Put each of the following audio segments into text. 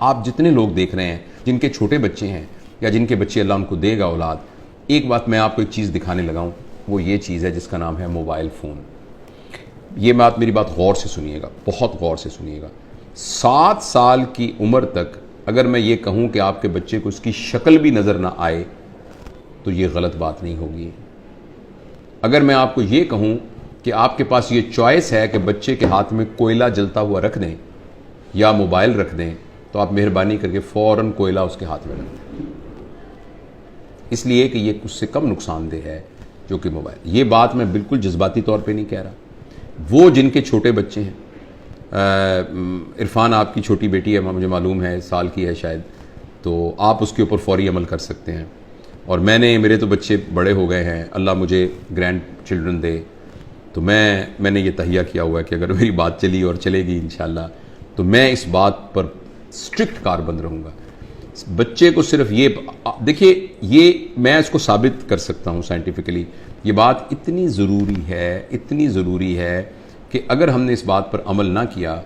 آپ جتنے لوگ دیکھ رہے ہیں جن کے چھوٹے بچے ہیں یا جن کے بچے اللہ ان کو دے گا اولاد، ایک بات میں آپ کو ایک چیز دکھانے لگا ہوں، وہ یہ چیز ہے جس کا نام ہے موبائل فون۔ یہ میری بات غور سے سنیے گا، بہت غور سے سنیے گا۔ 7 سال کی عمر تک اگر میں یہ کہوں کہ آپ کے بچے کو اس کی شکل بھی نظر نہ آئے تو یہ غلط بات نہیں ہوگی۔ اگر میں آپ کو یہ کہوں کہ آپ کے پاس یہ چوائس ہے کہ بچے کے ہاتھ میں کوئلہ جلتا ہوا رکھ دیں یا موبائل رکھ دیں، تو آپ مہربانی کر کے فوراً کوئلہ اس کے ہاتھ میں رکھ دیں، اس لیے کہ یہ اس سے کم نقصان دہ ہے جو کہ موبائل۔ یہ بات میں بالکل جذباتی طور پہ نہیں کہہ رہا۔ وہ جن کے چھوٹے بچے ہیں، عرفان آپ کی چھوٹی بیٹی ہے، مجھے معلوم ہے سال کی ہے شاید، تو آپ اس کے اوپر فوری عمل کر سکتے ہیں۔ اور میرے تو بچے بڑے ہو گئے ہیں، اللہ مجھے گرینڈ چلڈرن دے، تو میں نے یہ تہیہ کیا ہوا ہے کہ اگر میری بات چلی اور چلے گی انشاءاللہ تو میں اس بات پر اسٹرکٹ کاربند رہوں گا۔ بچے کو صرف یہ دیکھیے، یہ میں اس کو ثابت کر سکتا ہوں سائنٹیفکلی، یہ بات اتنی ضروری ہے کہ اگر ہم نے اس بات پر عمل نہ کیا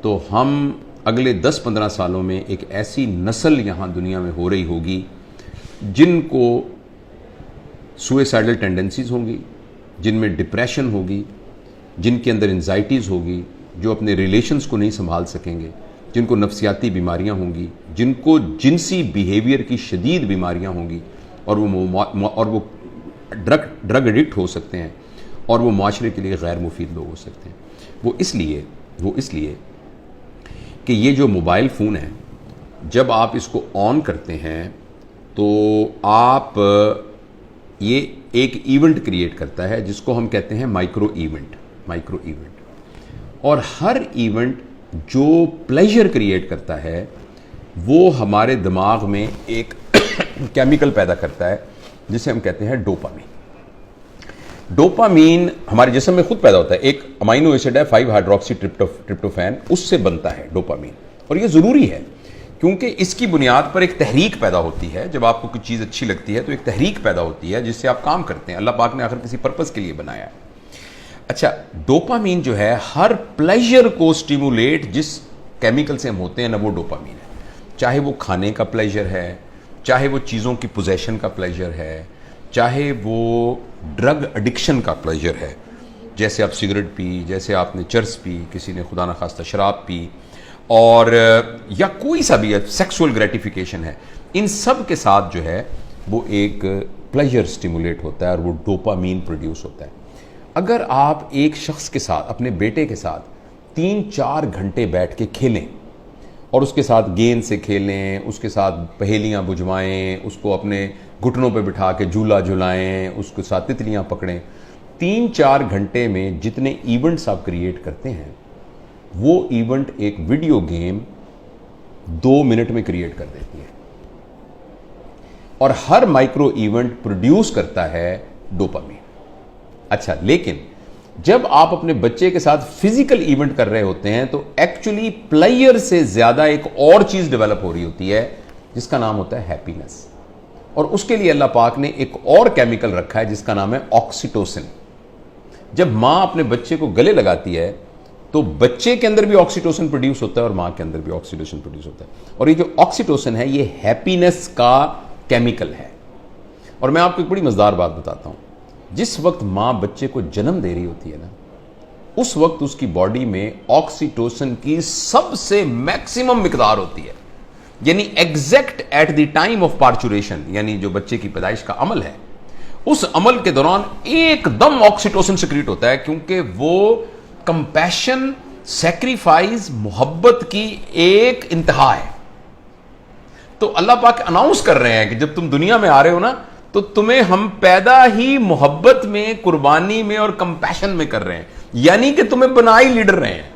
تو ہم اگلے 10-15 سالوں میں ایک ایسی نسل یہاں دنیا میں ہو رہی ہوگی جن کو سوئسائڈل ٹینڈنسیز ہوں گی، جن میں ڈپریشن ہوگی، جن کے اندر انزائٹیز ہوگی، جو اپنے ریلیشنز کو نہیں سنبھال سکیں گے، جن کو نفسیاتی بیماریاں ہوں گی، جن کو جنسی بیہیویئر کی شدید بیماریاں ہوں گی، اور وہ ڈرگ ایڈکٹ ہو سکتے ہیں، اور وہ معاشرے کے لیے غیر مفید لوگ ہو سکتے ہیں۔ وہ اس لیے کہ یہ جو موبائل فون ہے، جب آپ اس کو آن کرتے ہیں تو آپ یہ ایک ایونٹ کریٹ کرتا ہے جس کو ہم کہتے ہیں مائکرو ایونٹ۔ اور ہر ایونٹ جو پلیجر کریٹ کرتا ہے وہ ہمارے دماغ میں ایک کیمیکل پیدا کرتا ہے جسے ہم کہتے ہیں ڈوپامین۔ ڈوپامین ہمارے جسم میں خود پیدا ہوتا ہے، ایک امائنو ایسڈ ہے 5 ہائیڈروکسی ٹرپٹوفین، اس سے بنتا ہے ڈوپامین، اور یہ ضروری ہے کیونکہ اس کی بنیاد پر ایک تحریک پیدا ہوتی ہے۔ جب آپ کو کوئی چیز اچھی لگتی ہے تو ایک تحریک پیدا ہوتی ہے جس سے آپ کام کرتے ہیں، اللہ پاک نے آخر کسی پرپس کے لیے بنایا ہے۔ اچھا، ڈوپامین جو ہے ہر پلیجر کو سٹیمولیٹ جس کیمیکل سے ہم ہوتے ہیں نا، وہ ڈوپامین ہے، چاہے وہ کھانے کا پلیجر ہے، چاہے وہ چیزوں کی پوزیشن کا پلیجر ہے، چاہے وہ ڈرگ ایڈکشن کا پلیجر ہے، جیسے آپ سگریٹ پی، جیسے آپ نے چرس پی، کسی نے خدا نخواستہ شراب پی، اور یا کوئی سا بھی سیکسول گریٹیفیکیشن ہے، ان سب کے ساتھ جو ہے وہ ایک پلیجر سٹیمولیٹ ہوتا ہے اور وہ ڈوپامین پروڈیوس ہوتا ہے۔ اگر آپ ایک شخص کے ساتھ، اپنے بیٹے کے ساتھ 3-4 گھنٹے بیٹھ کے کھیلیں اور اس کے ساتھ گیند سے کھیلیں، اس کے ساتھ پہیلیاں بجھوائیں، اس کو اپنے گھٹنوں پہ بٹھا کے جھولا جھلائیں، اس کے ساتھ تتلیاں پکڑیں، 3-4 گھنٹے میں جتنے ایونٹس آپ کریٹ کرتے ہیں وہ ایونٹ ایک ویڈیو گیم 2 منٹ میں کریٹ کر دیتی ہے، اور ہر مائکرو ایونٹ پروڈیوس کرتا ہے ڈوپامین۔ اچھا، لیکن جب آپ اپنے بچے کے ساتھ فزیکل ایونٹ کر رہے ہوتے ہیں تو ایکچولی پلیئر سے زیادہ ایک اور چیز ڈیولپ ہو رہی ہوتی ہے جس کا نام ہوتا ہے ہیپینس، اور اس کے لیے اللہ پاک نے ایک اور کیمیکل رکھا ہے جس کا نام ہے آکسیٹوسن۔ جب ماں اپنے بچے کو گلے لگاتی ہے تو بچے کے اندر بھی آکسیٹوسن پروڈیوس ہوتا ہے اور ماں کے اندر بھی آکسیٹوسن پروڈیوس ہوتا ہے، اور یہ جو آکسیٹوسن ہے یہ ہیپینس کا کیمیکل ہے۔ اور میں آپ کو ایک بڑی مزیدار بات بتاتا ہوں، جس وقت ماں بچے کو جنم دے رہی ہوتی ہے نا، اس وقت اس کی باڈی میں آکسیٹوسن کی سب سے میکسیمم مقدار ہوتی ہے، یعنی exact at the time of parturition, یعنی جو بچے کی پیدائش کا عمل ہے، اس عمل کے دوران ایک دم آکسیٹوسن سیکریٹ ہوتا ہے، کیونکہ وہ کمپیشن، سیکریفائز، محبت کی ایک انتہا ہے۔ تو اللہ پاک اناؤنس کر رہے ہیں کہ جب تم دنیا میں آ رہے ہو نا تو تمہیں ہم پیدا ہی محبت میں، قربانی میں اور کمپیشن میں کر رہے ہیں، یعنی کہ تمہیں بنائی لیڈر رہے ہیں،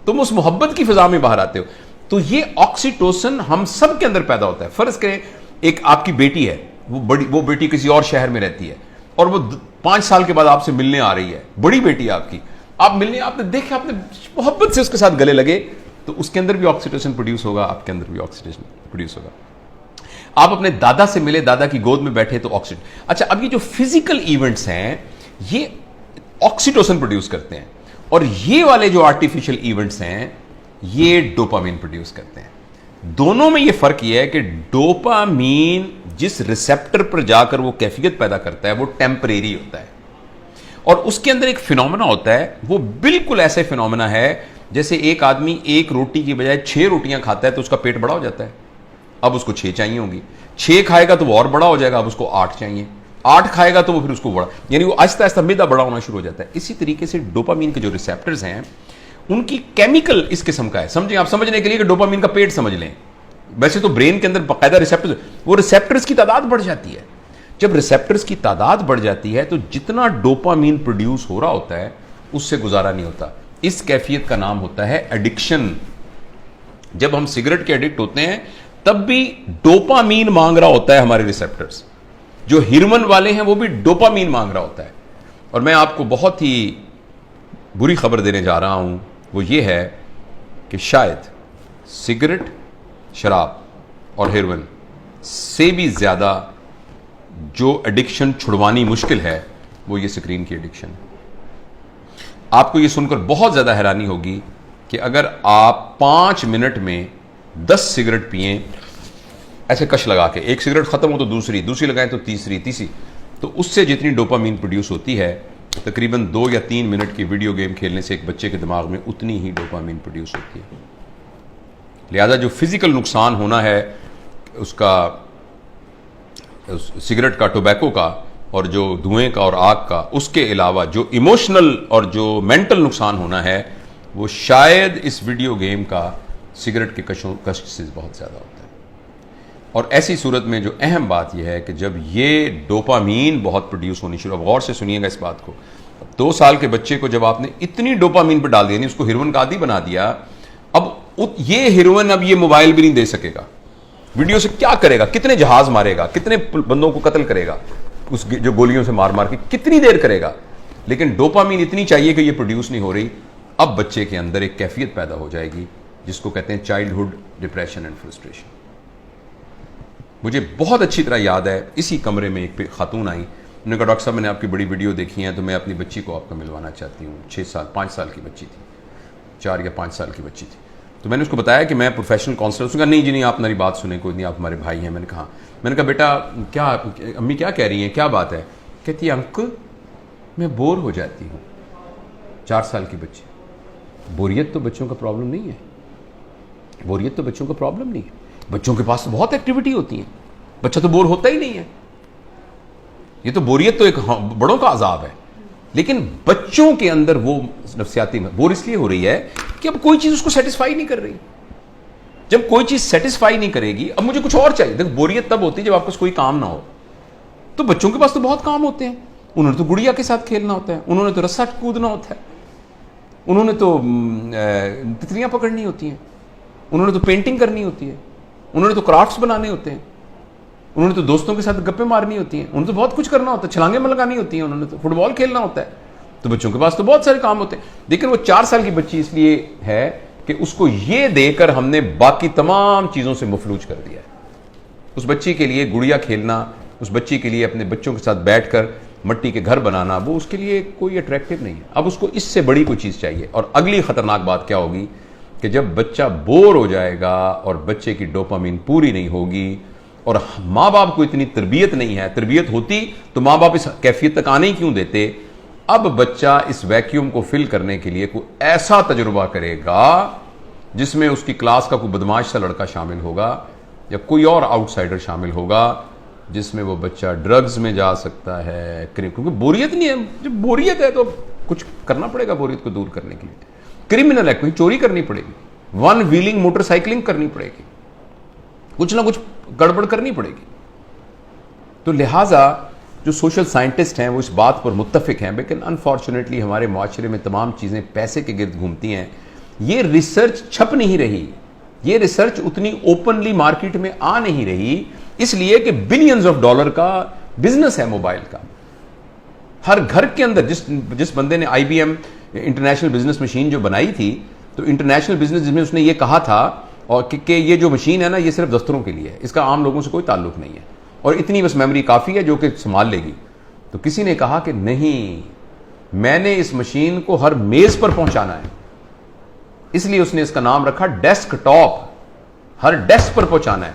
تم اس محبت کی فضا میں باہر آتے ہو۔ تو یہ آکسیٹوسن ہم سب کے اندر پیدا ہوتا ہے۔ فرض کریں ایک آپ کی بیٹی ہے، وہ بیٹی کسی اور شہر میں رہتی ہے اور وہ 5 سال کے بعد آپ سے ملنے آ رہی ہے، بڑی بیٹی ہے آپ کی، آپ ملنے، آپ نے دیکھا، آپ نے محبت سے اس کے ساتھ گلے لگے، تو اس کے اندر بھی آکسیٹوسن پروڈیوس ہوگا، آپ کے اندر بھی آکسیٹوسن پروڈیوس ہوگا۔ آپ اپنے دادا سے ملے، دادا کی گود میں بیٹھے تو آکسیٹوسن۔ اچھا، اب یہ جو فزیکل ایونٹس ہیں یہ آکسیٹوسن پروڈیوس کرتے ہیں، اور یہ والے جو آرٹیفیشل ایونٹس ہیں یہ ڈوپامین پروڈیوس کرتے ہیں. دونوں میں یہ فرق یہ ہے کہ ڈوپامین جس ریسیپٹر پر جا کر وہ کیفیت پیدا کرتا ہے وہ ٹیمپریری ہوتا ہے, اور اس کے اندر ایک فینومینا ہوتا ہے, وہ بالکل ایسے فینومینا ہے جیسے ایک آدمی ایک روٹی کی بجائے 6 روٹیاں کھاتا ہے تو اس کا پیٹ بڑا ہو جاتا ہے, اب اس کو 6 چاہیے ہوں گی, 6 کھائے گا تو وہ اور بڑا ہو جائے گا, اب اس کو 8 چاہیے, 8 کھائے گا تو وہ پھر اس کو بڑا, یعنی وہ آہستہ آہستہ میدا بڑا ہونا شروع ہو جاتا ہے. اسی طریقے سے ڈوپامین کے جو ریسیپٹرز ہیں ان کی کیمیکل اس قسم کا ہے. سمجھیں, آپ سمجھنے کے لیے کہ ڈوپامین کا پیٹ سمجھ لیں, ویسے تو برین کے اندر باقاعدہ ریسیپٹرز, وہ ریسیپٹرز کی تعداد بڑھ جاتی ہے. جب ریسیپٹرز کی تعداد بڑھ جاتی ہے تو جتنا ڈوپامین پروڈیوس ہو رہا ہوتا ہے اس سے گزارا نہیں ہوتا. اس کیفیت کا نام ہوتا ہے ایڈکشن. جب ہم سگریٹ کے ایڈکٹ ہوتے ہیں تب بھی ڈوپامین مانگ رہا ہوتا ہے ہمارے ریسیپٹرز. جو ہرمن والے ہیں وہ بھی ڈوپامین مانگ رہا ہوتا ہے. اور میں آپ کو بہت ہی بری خبر دینے جا رہا ہوں, وہ یہ ہے کہ شاید سگریٹ, شراب اور ہیروئن سے بھی زیادہ جو ایڈکشن چھڑوانی مشکل ہے وہ یہ اسکرین کی ایڈکشن ہے. آپ کو یہ سن کر بہت زیادہ حیرانی ہوگی کہ اگر آپ 5 منٹ میں 10 سگریٹ پئیں ایسے کش لگا کے, ایک سگریٹ ختم ہو تو دوسری لگائیں تو تیسری, تو اس سے جتنی ڈوپامین پروڈیوس ہوتی ہے تقریباً 2 یا 3 منٹ کی ویڈیو گیم کھیلنے سے ایک بچے کے دماغ میں اتنی ہی ڈوپامین پروڈیوس ہوتی ہے. لہذا جو فزیکل نقصان ہونا ہے اس کا, سگریٹ کا, ٹوبیکو کا, اور جو دھوئیں کا اور آگ کا, اس کے علاوہ جو ایموشنل اور جو مینٹل نقصان ہونا ہے وہ شاید اس ویڈیو گیم کا سگریٹ کے کش سے بہت زیادہ ہوتا ہے. اور ایسی صورت میں جو اہم بات یہ ہے کہ جب یہ ڈوپامین بہت پروڈیوس ہونی شروع, غور سے سنیے گا اس بات کو, 2 سال کے بچے کو جب آپ نے اتنی ڈوپامین پہ ڈال دیا, نہیں اس کو ہیروئن کا عادی بنا دیا, اب یہ ہیروئن اب یہ موبائل بھی نہیں دے سکے گا. ویڈیو سے کیا کرے گا, کتنے جہاز مارے گا, کتنے بندوں کو قتل کرے گا, اس جو گولیوں سے مار کے کتنی دیر کرے گا, لیکن ڈوپامین اتنی چاہیے کہ یہ پروڈیوس نہیں ہو رہی. اب بچے کے اندر ایک کیفیت پیدا ہو جائے گی جس کو کہتے ہیں چائلڈہڈ ڈپریشن اینڈ فرسٹریشن. مجھے بہت اچھی طرح یاد ہے, اسی کمرے میں ایک خاتون آئی, انہوں نے کہا ڈاکٹر صاحب میں نے آپ کی بڑی ویڈیو دیکھی ہے تو میں اپنی بچی کو آپ کو ملوانا چاہتی ہوں. 5 سال کی بچی تھی, 4 یا 5 سال کی بچی تھی. تو میں نے اس کو بتایا کہ میں پروفیشنل کاؤنسلر. اس نے کہا نہیں جی نہیں, آپ میری بات سنیں, کوئی نہیں, آپ ہمارے بھائی ہیں. میں نے کہا بیٹا کیا امی کیا کہہ رہی ہیں, کیا بات ہے؟ کہتی ہے انکل میں بور ہو جاتی ہوں. 4 سال کی بچی. بوریت تو بچوں کا پرابلم نہیں ہے, بوریت تو بچوں کا پرابلم نہیں ہے. بچوں کے پاس تو بہت ایکٹیویٹی ہوتی ہیں, بچہ تو بور ہوتا ہی نہیں ہے. یہ تو بوریت تو ایک بڑوں کا عذاب ہے, لیکن بچوں کے اندر وہ نفسیاتی بور اس لیے ہو رہی ہے کہ اب کوئی چیز اس کو سیٹسفائی نہیں کر رہی. جب کوئی چیز سیٹسفائی نہیں کرے گی اب مجھے کچھ اور چاہیے. دیکھ بوریت تب ہوتی ہے جب آپ کو کوئی کام نہ ہو. تو بچوں کے پاس تو بہت کام ہوتے ہیں, انہوں نے تو گڑیا کے ساتھ کھیلنا ہوتا ہے, انہوں نے تو رسا کودنا ہوتا ہے, انہوں نے تو تتلیاں پکڑنی ہوتی ہیں, انہوں نے تو پینٹنگ کرنی ہوتی ہے, انہوں نے تو کرافٹس بنانے ہوتے ہیں, انہوں نے تو دوستوں کے ساتھ گپیں مارنی ہوتی ہیں, انہوں نے تو بہت کچھ کرنا ہوتا ہے, چھلانگیں ملگانی ہوتی ہیں, انہوں نے تو فٹ بال کھیلنا ہوتا ہے. تو بچوں کے پاس تو بہت سارے کام ہوتے ہیں. لیکن وہ 4 سال کی بچی اس لیے ہے کہ اس کو یہ دے کر ہم نے باقی تمام چیزوں سے مفلوج کر دیا ہے. اس بچی کے لیے گڑیا کھیلنا, اس بچی کے لیے اپنے بچوں کے ساتھ بیٹھ کر مٹی کے گھر بنانا, وہ اس کے لیے کوئی اٹریکٹیو نہیں ہے. اب اس کو اس سے بڑی کوئی چیز چاہیے. اور اگلی خطرناک بات کیا ہوگی کہ جب بچہ بور ہو جائے گا اور بچے کی ڈوپامین پوری نہیں ہوگی اور ماں باپ کو اتنی تربیت نہیں ہے, تربیت ہوتی تو ماں باپ اس کیفیت تک آنے ہی کیوں دیتے. اب بچہ اس ویکیوم کو فل کرنے کے لیے کوئی ایسا تجربہ کرے گا جس میں اس کی کلاس کا کوئی بدماش سا لڑکا شامل ہوگا یا کوئی اور آؤٹ سائڈر شامل ہوگا, جس میں وہ بچہ ڈرگز میں جا سکتا ہے, کیونکہ بوریت نہیں ہے. جب بوریت ہے تو کچھ کرنا پڑے گا بوریت کو دور کرنے کے لیے. کرمنل ہے, کوئی چوری کرنی پڑے گی, 1 ویلنگ موٹر سائیکلنگ کرنی پڑے گی, کچھ نہ کچھ گڑبڑ کرنی پڑے گی. تو لہٰذا جو سوشل سائنٹسٹ ہیں وہ اس بات پر متفق ہیں, لیکن انفارچونیٹلی ہمارے معاشرے میں تمام چیزیں پیسے کے گرد گھومتی ہیں. یہ ریسرچ چھپ نہیں رہی, یہ ریسرچ اتنی اوپنلی مارکیٹ میں آ نہیں رہی, اس لیے کہ بلینز آف ڈالر کا بزنس ہے موبائل کا. ہر گھر کے اندر جس بندے نے IBM انٹرنیشنل بزنس مشین جو بنائی تھی, تو انٹرنیشنل بزنس جس میں اس نے یہ کہا تھا اور کہ یہ جو مشین ہے نا یہ صرف دفتروں کے لیے ہے, اس کا عام لوگوں سے کوئی تعلق نہیں ہے, اور اتنی بس میموری کافی ہے جو کہ سنبھال لے گی. تو کسی نے کہا کہ نہیں, میں نے اس مشین کو ہر میز پر پہنچانا ہے, اس لیے اس نے اس کا نام رکھا ڈیسک ٹاپ، ہر ڈیسک پر پہنچانا ہے.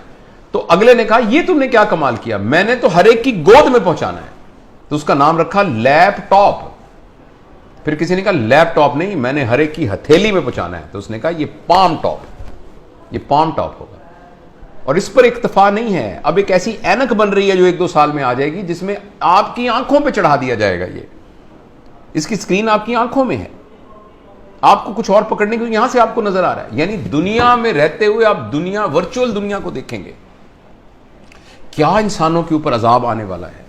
تو اگلے نے کہا یہ تم نے کیا کمال کیا، میں نے تو ہر ایک کی گود میں پہنچانا ہے، تو اس کا نام رکھا لیپ ٹاپ. پھر کسی نے کہا لیپ ٹاپ نہیں، میں نے ہر ایک کی ہتھیلی میں پہنچانا ہے، تو اس نے کہا یہ پام ٹاپ، یہ پام ٹاپ ہوگا. اور اس پر اکتفا نہیں ہے، اب ایک ایسی اینک بن رہی ہے جو 1-2 سال میں آ جائے گی، جس میں آپ کی آنکھوں پہ چڑھا دیا جائے گا. یہ اس کی اسکرین آپ کی آنکھوں میں ہے، آپ کو کچھ اور پکڑنے کو یہاں سے آپ کو نظر آ رہا ہے. یعنی دنیا میں رہتے ہوئے آپ دنیا، ورچوئل دنیا کو دیکھیں گے. کیا انسانوں کے اوپر عذاب آنے والا ہے،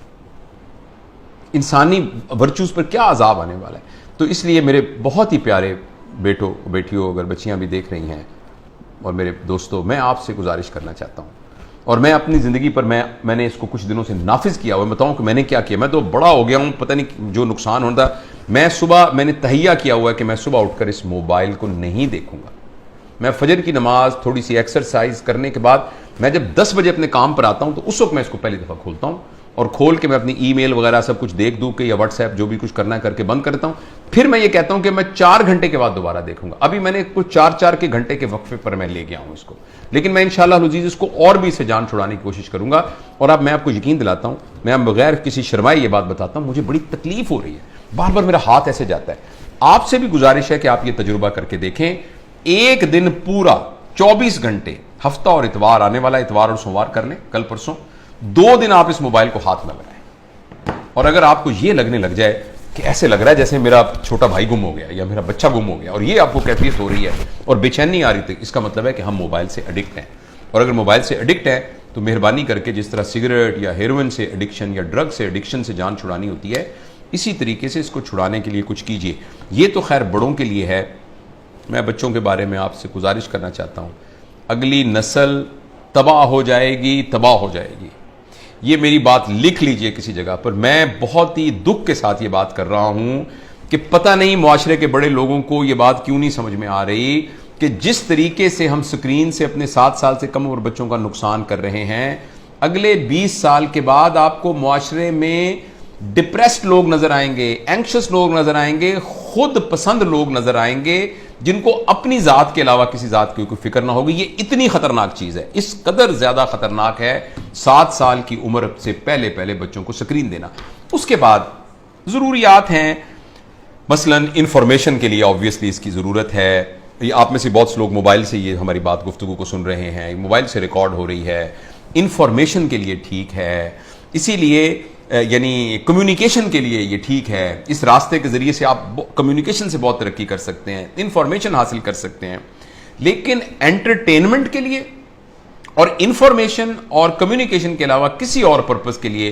انسانی ورچوز پر کیا عذاب آنے والا ہے. تو اس لیے میرے بہت ہی پیارے بیٹوں بیٹیوں، اگر بچیاں بھی دیکھ رہی ہیں اور میرے دوستوں، میں آپ سے گزارش کرنا چاہتا ہوں، اور میں اپنی زندگی پر میں نے اس کو کچھ دنوں سے نافذ کیا ہوا. بتاؤں کہ میں نے کیا کیا، میں تو بڑا ہو گیا ہوں، پتہ نہیں جو نقصان ہوتا. میں نے تہیہ کیا ہوا ہے کہ میں صبح اٹھ کر اس موبائل کو نہیں دیکھوں گا. میں فجر کی نماز، تھوڑی سی ایکسرسائز کرنے کے بعد میں جب 10 بجے اپنے کام پر آتا ہوں تو اس وقت میں اس کو پہلی دفعہ کھولتا ہوں، اور کھول کے میں اپنی ای میل وغیرہ سب کچھ دیکھ دوں کہ یا واٹس ایپ جو بھی کچھ کرنا ہے کر کے بند کرتا ہوں. پھر میں یہ کہتا ہوں کہ میں 4 گھنٹے کے بعد دوبارہ دیکھوں گا. ابھی میں نے کچھ 4 کے گھنٹے کے وقفے پر میں لے گیا ہوں اس کو، لیکن میں انشاءاللہ العزیز اس کو اور بھی سے جان چھڑانے کی کوشش کروں گا. اور اب میں آپ کو یقین دلاتا ہوں، میں بغیر کسی شرمائے یہ بات بتاتا ہوں، مجھے بڑی تکلیف ہو رہی ہے، بار بار میرا ہاتھ ایسے جاتا ہے. آپ سے بھی گزارش ہے کہ آپ یہ تجربہ کر کے دیکھیں. ایک دن پورا 24 گھنٹے، ہفتہ اور اتوار، آنے والا اتوار اور سوموار کر لیں، کل پرسوں 2 دن آپ اس موبائل کو ہاتھ نہ لگائیں. اور اگر آپ کو یہ لگنے لگ جائے کہ ایسے لگ رہا ہے جیسے میرا چھوٹا بھائی گم ہو گیا یا میرا بچہ گم ہو گیا، اور یہ آپ کو کیفیت ہو رہی ہے اور بے چینی آ رہی تھی، اس کا مطلب ہے کہ ہم موبائل سے ایڈکٹ ہیں. اور اگر موبائل سے ایڈکٹ ہیں تو مہربانی کر کے جس طرح سگریٹ یا ہیروئن سے ایڈکشن یا ڈرگ سے ایڈکشن سے جان چھڑانی ہوتی ہے، اسی طریقے سے اس کو چھڑانے کے لیے کچھ کیجیے. یہ تو خیر بڑوں کے لیے ہے. میں بچوں کے بارے میں آپ سے گزارش کرنا چاہتا ہوں، اگلی نسل تباہ ہو جائے گی، تباہ ہو جائے گی. یہ میری بات لکھ لیجئے کسی جگہ پر. میں بہت ہی دکھ کے ساتھ یہ بات کر رہا ہوں کہ پتہ نہیں معاشرے کے بڑے لوگوں کو یہ بات کیوں نہیں سمجھ میں آ رہی کہ جس طریقے سے ہم سکرین سے اپنے 7 سال سے کم عمر بچوں کا نقصان کر رہے ہیں، اگلے 20 سال کے بعد آپ کو معاشرے میں ڈپریسڈ لوگ نظر آئیں گے، اینکشس لوگ نظر آئیں گے، خود پسند لوگ نظر آئیں گے، جن کو اپنی ذات کے علاوہ کسی ذات کی کوئی فکر نہ ہوگی. یہ اتنی خطرناک چیز ہے، اس قدر زیادہ خطرناک ہے 7 سال کی عمر سے پہلے بچوں کو سکرین دینا. اس کے بعد ضروریات ہیں، مثلا انفارمیشن کے لیے آبویسلی اس کی ضرورت ہے. یہ آپ میں سے بہت سے لوگ موبائل سے یہ ہماری بات گفتگو کو سن رہے ہیں، موبائل سے ریکارڈ ہو رہی ہے. انفارمیشن کے لیے ٹھیک ہے، اسی لیے یعنی کمیونیکیشن کے لیے یہ ٹھیک ہے. اس راستے کے ذریعے سے آپ کمیونیکیشن سے بہت ترقی کر سکتے ہیں، انفارمیشن حاصل کر سکتے ہیں. لیکن انٹرٹینمنٹ کے لیے اور انفارمیشن اور کمیونیکیشن کے علاوہ کسی اور پرپس کے لیے